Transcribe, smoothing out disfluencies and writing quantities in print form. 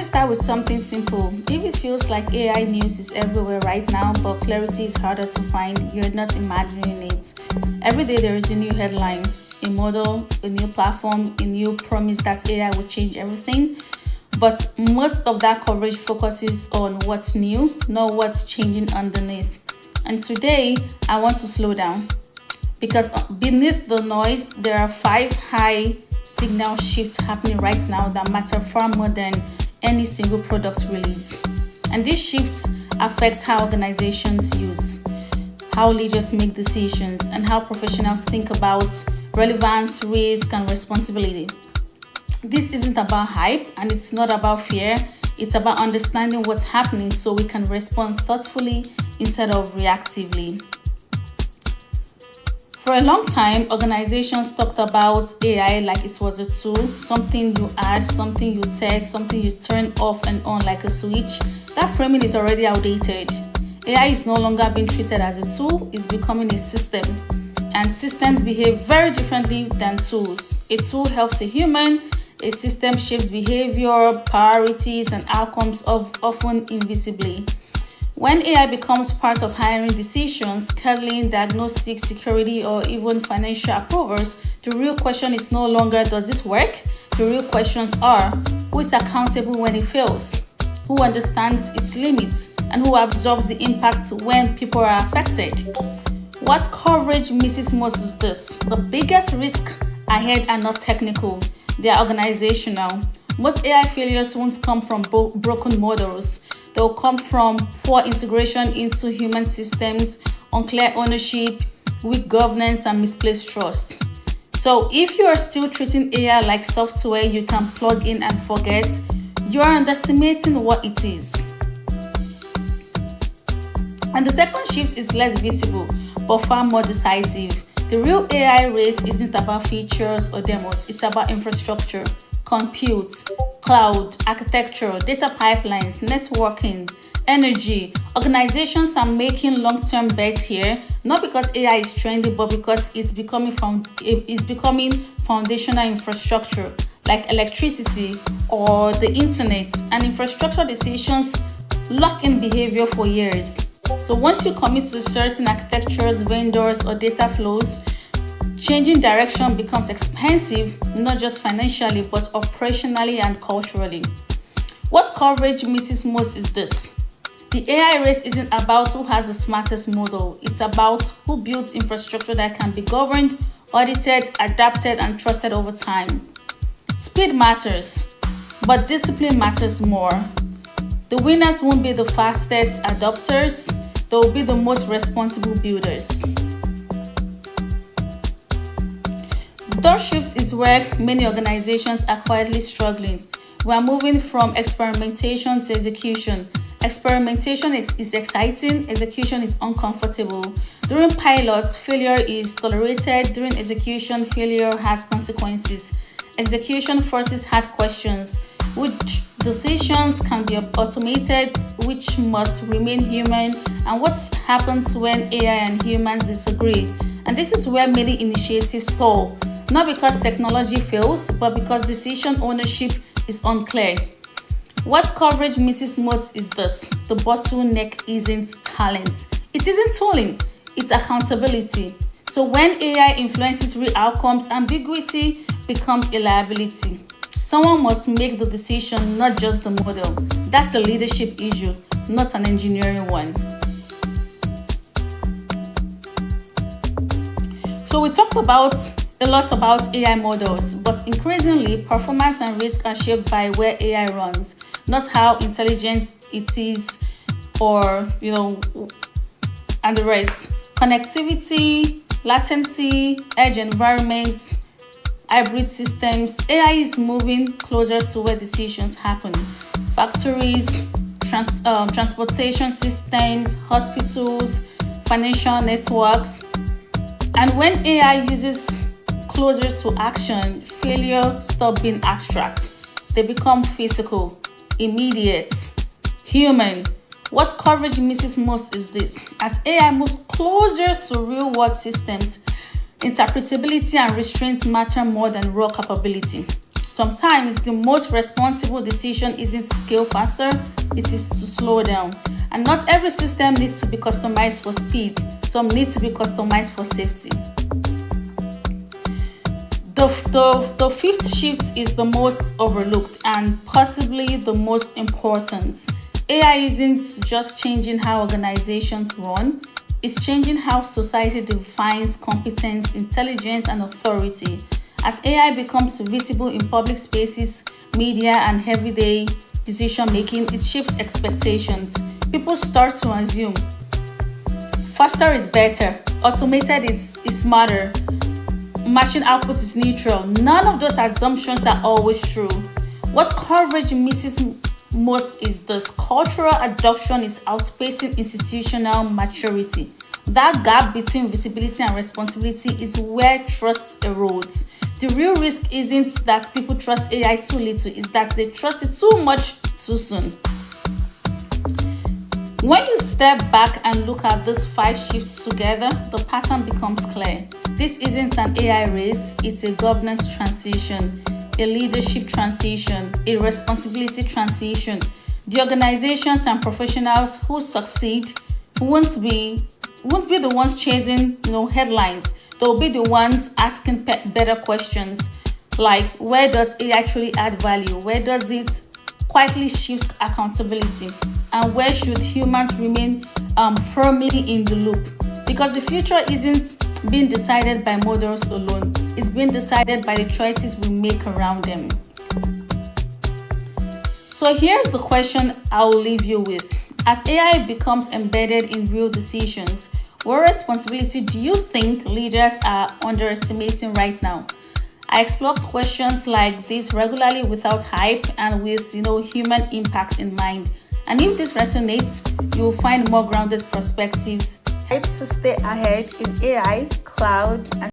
me start with something simple. If it feels like AI news is everywhere right now, but clarity is harder to find, you're not imagining it. Every day there is a new headline, a model, a new platform, a new promise that AI will change everything. But most of that coverage focuses on what's new, not what's changing underneath. And today, I want to slow down because beneath the noise, there are 5 high signal shifts happening right now that matter far more than any single product release. And these shifts affect how organizations use, how leaders make decisions, and how professionals think about relevance, risk, and responsibility. This isn't about hype and it's not about fear. It's about understanding what's happening so we can respond thoughtfully instead of reactively. For a long time, organizations talked about AI like it was a tool, something you add, something you test, something you turn off and on like a switch. That framing is already outdated. AI is no longer being treated as a tool, it's becoming a system. And systems behave very differently than tools. A tool helps a human, a system shapes behavior, priorities, and outcomes often invisibly. When AI becomes part of hiring decisions, scheduling, diagnostics, security, or even financial approvals, the real question is no longer does it work? The real questions are who is accountable when it fails, who understands its limits, and who absorbs the impact when people are affected. What coverage misses most is this: the biggest risk ahead are not technical, they are organizational. Most AI failures won't come from broken models. They'll come from poor integration into human systems, unclear ownership, weak governance, and misplaced trust. So if you are still treating AI like software you can plug in and forget, you are underestimating what it is. And the second shift is less visible, but far more decisive. The real AI race isn't about features or demos, it's about infrastructure, compute, cloud, architecture, data pipelines, networking, energy. Organizations are making long-term bets here, not because AI is trendy, but because it's becoming foundational infrastructure, like electricity or the internet. And infrastructure decisions lock in behavior for years. So once you commit to certain architectures, vendors, or data flows, changing direction becomes expensive, not just financially, but operationally and culturally. What coverage misses most is this: the AI race isn't about who has the smartest model, it's about who builds infrastructure that can be governed, audited, adapted, and trusted over time. Speed matters, but discipline matters more. The winners won't be the fastest adopters, they'll be the most responsible builders. Third shift is where many organizations are quietly struggling. We are moving from experimentation to execution. Experimentation is exciting, execution is uncomfortable. During pilots, failure is tolerated. During execution, failure has consequences. Execution forces hard questions. Which decisions can be automated, which must remain human, and what happens when AI and humans disagree? And this is where many initiatives stall. Not because technology fails, but because decision ownership is unclear. What coverage misses most is this: the bottleneck isn't talent. It isn't tooling, it's accountability. So when AI influences real outcomes, ambiguity becomes a liability. Someone must make the decision, not just the model. That's a leadership issue, not an engineering one. So we talked a lot about AI models, but increasingly performance and risk are shaped by where AI runs, not how intelligent it is and the rest. Connectivity, latency, edge environments, hybrid systems. AI is moving closer to where decisions happen. Factories, transportation systems, hospitals, financial networks. And when AI uses closer to action, failure stops being abstract. They become physical, immediate, human. What coverage misses most is this: as AI moves closer to real-world systems, interpretability and restraints matter more than raw capability. sometimes the most responsible decision isn't to scale faster, it is to slow down. And not every system needs to be customized for speed. Some need to be customized for safety. The fifth shift is the most overlooked and possibly the most important. AI isn't just changing how organizations run, it's changing how society defines competence, intelligence, and authority. As AI becomes visible in public spaces, media, and everyday decision making, it shapes expectations. People start to assume faster is better, automated is smarter, machine output is neutral. None of those assumptions are always true. What coverage misses most is this: cultural adoption is outpacing institutional maturity. That gap between visibility and responsibility is where trust erodes. The real risk isn't that people trust AI too little, it's that they trust it too much too soon. When you step back and look at these 5 shifts together, the pattern becomes clear. This isn't an AI race, it's a governance transition, a leadership transition, a responsibility transition. The organizations and professionals who succeed won't be the ones chasing, headlines. They'll be the ones asking better questions, like where does AI truly add value? Where does it quietly shift accountability? And where should humans remain firmly in the loop? Because the future isn't being decided by models alone. It's being decided by the choices we make around them. So here's the question I'll leave you with. As AI becomes embedded in real decisions, what responsibility do you think leaders are underestimating right now? I explore questions like this regularly without hype and with human impact in mind. And if this resonates, you will find more grounded perspectives. Hype to stay ahead in AI, cloud, and